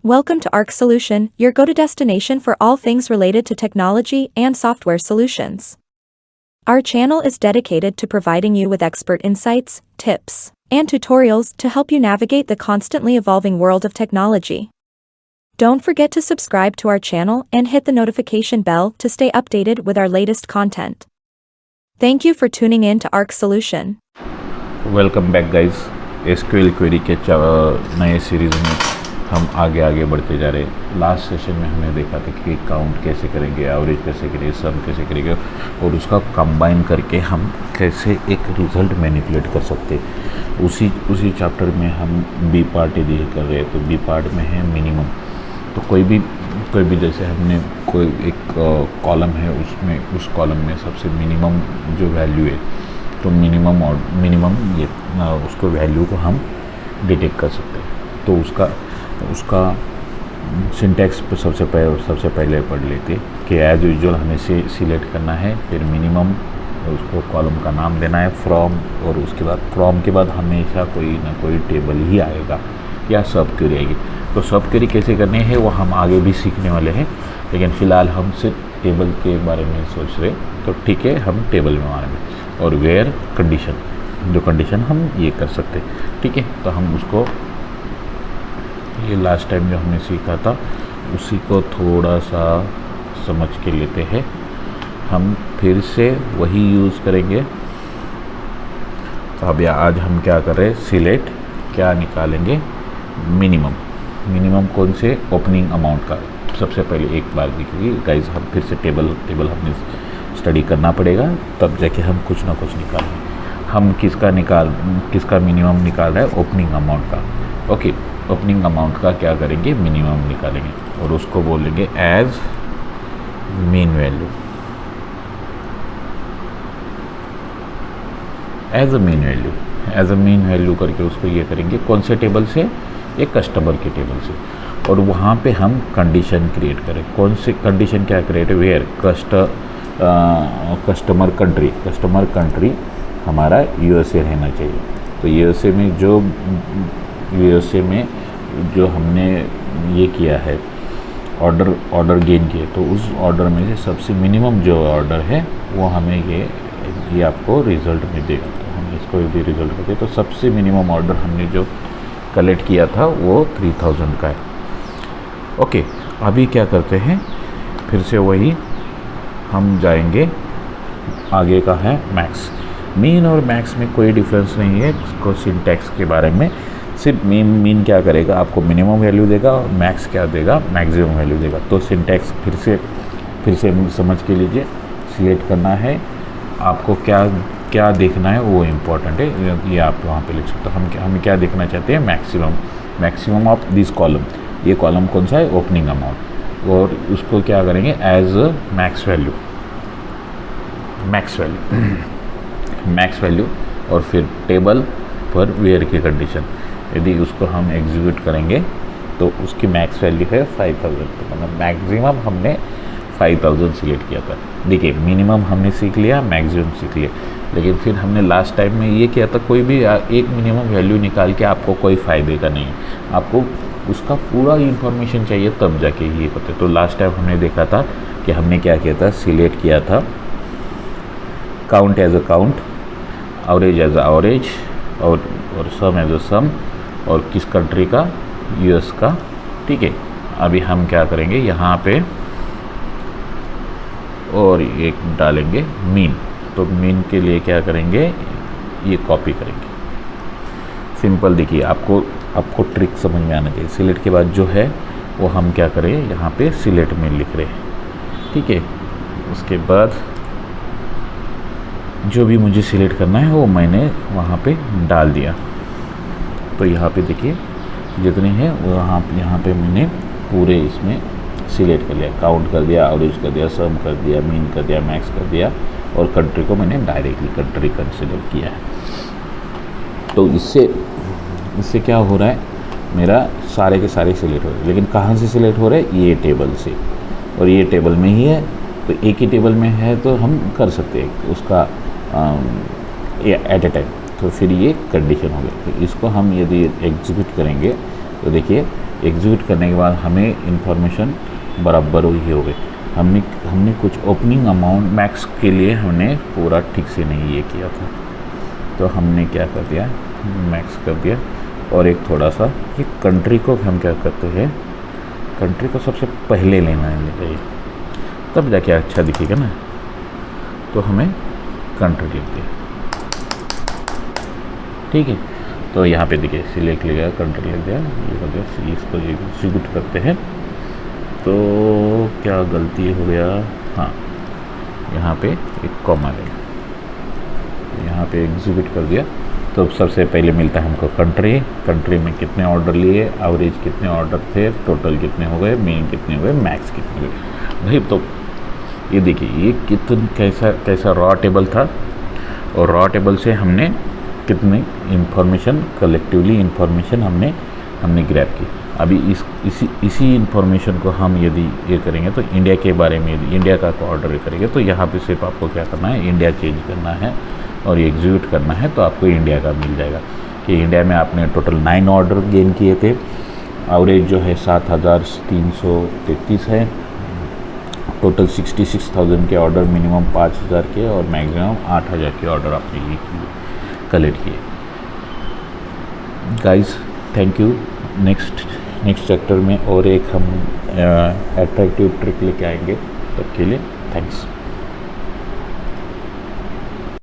Welcome to Arc Solution, your go-to destination for all things related to technology and software solutions. Our channel is dedicated to providing you with expert insights, tips, and tutorials to help you navigate the constantly evolving world of technology. Don't forget to subscribe to our channel and hit the notification bell to stay updated with our latest content. Thank you for tuning in to Arc Solution. Welcome back guys. SQL query के नए series में हम आगे बढ़ते जा रहे हैं। Last session में हमने देखा था कि काउंट कैसे करेंगे, एवरेज कैसे करेंगे, सम कैसे करेंगे और उसका कंबाइन करके हम कैसे एक रिज़ल्ट मैनिपुलेट कर सकते हैं। उसी चैप्टर में हम बी पार्ट डील कर रहे हैं। तो बी पार्ट में है मिनिमम। तो कोई भी जैसे हमने कोई एक कॉलम है, उसमें उस कॉलम में सबसे मिनिमम जो वैल्यू है, तो मिनिमम ये उसको वैल्यू को हम डिटेक्ट कर सकते हैं। तो उसका सिंटैक्स पर सबसे पहले पढ़ लेते कि एज यूजुअल हमें सिलेक्ट करना है, फिर मिनिमम उसको कॉलम का नाम देना है फ्रॉम, और उसके बाद फ्रॉम के बाद हमेशा कोई ना कोई टेबल ही आएगा या सब क्वेरी आएगी। तो सब क्वेरी कैसे करनी है वो हम आगे भी सीखने वाले हैं, लेकिन फ़िलहाल हम सिर्फ टेबल के बारे में सोच रहे। तो ठीक है, हम टेबल में मारेंगे और वेयर कंडीशन, जो कंडीशन हम ये कर सकते हैं। ठीक है, तो हम उसको ये लास्ट टाइम जो हमने सीखा था उसी को थोड़ा सा समझ के लेते हैं। हम फिर से वही यूज़ करेंगे। तो अब आज हम क्या कर रहे हैं, सिलेक्ट क्या निकालेंगे, मिनिमम कौन से, ओपनिंग अमाउंट का। सबसे पहले एक बार देखिए गाइस, हम फिर से टेबल हमने स्टडी करना पड़ेगा, तब जाके हम कुछ ना कुछ निकालेंगे। हम किसका मिनिमम निकाल रहे हैं, ओपनिंग अमाउंट का। ओके, ओपनिंग अमाउंट का क्या करेंगे, मिनिमम निकालेंगे और उसको बोलेंगे as min value, as a min value करके उसको ये करेंगे। कौन से टेबल से, एक कस्टमर के टेबल से। और वहाँ पे हम कंडीशन क्रिएट करें। कौन सी कंडीशन क्या क्रिएट है, वेयर कस्टमर कंट्री हमारा यूएसए रहना चाहिए। तो यूएसए में जो हमने ये किया है, ऑर्डर गेन किए, तो उस ऑर्डर में से सबसे मिनिमम जो ऑर्डर है वो हमें ये आपको रिज़ल्ट में देगा। तो हम इसको यदि रिज़ल्ट करते तो सबसे मिनिमम ऑर्डर हमने जो कलेक्ट किया था वो 3000 का है। ओके, अभी क्या करते हैं, फिर से वही हम जाएंगे। आगे का है मैक्स। मीन और मैक्स में कोई डिफरेंस नहीं है। इसको सिंटैक्स के बारे में सिर्फ मीन क्या करेगा, आपको मिनिमम वैल्यू देगा, और मैक्स क्या देगा, मैक्सिमम वैल्यू देगा। तो सिंटैक्स फिर से समझ के लीजिए। सिलेक्ट करना है, आपको क्या देखना है वो इम्पोर्टेंट है, ये आप वहाँ पे लिख सकते हो। हम क्या देखना चाहते हैं, मैक्सिमम ऑफ दिस कॉलम। ये कॉलम कौन सा है, ओपनिंग अमाउंट। और उसको क्या करेंगे, एज मैक्स वैल्यू और फिर टेबल पर वेयर की कंडीशन। यदि उसको हम एग्जीक्यूट करेंगे तो उसकी मैक्स वैल्यू है 5000। तो मतलब मैक्सिमम हमने 5000 सिलेक्ट किया था। देखिए, मिनिमम हमने सीख लिया, मैक्सिमम सीख लिया, लेकिन फिर हमने लास्ट टाइम में ये किया था, कोई भी एक मिनिमम वैल्यू निकाल के आपको कोई फ़ायदे का नहीं है, आपको उसका पूरा इन्फॉर्मेशन चाहिए तब जाके ये पता। तो लास्ट टाइम हमने देखा था कि हमने क्या किया था, सिलेक्ट किया था count as a count, average as a average, और सम एज अ सम, और किस कंट्री का, यूएस का। ठीक है, अभी हम क्या करेंगे यहाँ पे, और एक डालेंगे मीन। तो मीन के लिए क्या करेंगे, ये कॉपी करेंगे। सिंपल, देखिए आपको ट्रिक समझ में आना चाहिए। सिलेक्ट के बाद जो है वो हम क्या करें, यहाँ पे सिलेक्ट में लिख रहे हैं। ठीक है, उसके बाद जो भी मुझे सिलेक्ट करना है वो मैंने वहाँ पे डाल दिया। तो यहाँ पे देखिए जितने हैं वो यहाँ पे मैंने पूरे इसमें सिलेक्ट कर लिया, काउंट कर दिया, एवरेज कर दिया, सम कर दिया, मीन कर दिया, मैक्स कर दिया, और कंट्री को मैंने डायरेक्टली कंट्री कंसिडर किया है। तो इससे क्या हो रहा है, मेरा सारे के सारे सिलेक्ट हो रहे हैं। लेकिन कहाँ से सिलेक्ट हो रहे हैं, ये टेबल से, और ये टेबल में ही है। तो एक ही टेबल में है तो हम कर सकते हैं उसका एट ए टाइम। तो फिर ये कंडीशन हो गई। तो इसको हम यदि एग्जीक्यूट करेंगे तो देखिए एग्जीक्यूट करने के बाद हमें इंफॉर्मेशन बराबर ही हो गई। हमने कुछ ओपनिंग अमाउंट मैक्स के लिए हमने पूरा ठीक से नहीं ये किया था, तो हमने क्या कर दिया, मैक्स कर दिया। और एक थोड़ा सा ये कंट्री को हम क्या करते हैं, कंट्री को सबसे पहले लेना चाहिए, तब जाके अच्छा दिखेगा ना। तो हमें कंट्री लिख दिया, ठीक है। तो यहाँ पे देखिए सिलेक्ट लिया, कंट्री लिख दिया, ये कर दिया। इसको एग्जीक्यूट करते हैं तो क्या गलती हो गया, हाँ यहाँ पे एक कॉमा ले, यहाँ पे एग्जीक्यूट कर दिया। तो सबसे पहले मिलता है हमको कंट्री में कितने ऑर्डर लिए, एवरेज कितने ऑर्डर थे, टोटल कितने हो गए, मीन कितने हो गए, मैक्स कितने हो गए भाई। तो ये देखिए ये कैसा रॉ टेबल था, और रॉ टेबल से हमने कितनी इंफॉर्मेशन कलेक्टिवली इंफॉर्मेशन हमने ग्रैब की। अभी इसी इंफॉर्मेशन को हम यदि ये करेंगे तो इंडिया के बारे में, यदि इंडिया का ऑर्डर करेंगे तो यहाँ पे सिर्फ आपको क्या करना है, इंडिया चेंज करना है और एग्जीक्यूट करना है, तो आपको इंडिया का मिल जाएगा कि इंडिया में आपने टोटल 9 ऑर्डर गेन किए थे। एवरेज जो है 7,333 है, टोटल 66,000 के ऑर्डर, मिनिमम 5,000 के और मैक्सिमम 8,000 के ऑर्डर आपने ये किए, कलेक्ट किए। Guys thank you. Next chapter में और एक हम अट्रैक्टिव ट्रिक लेके आएंगे, तब के लिए थैंक्स।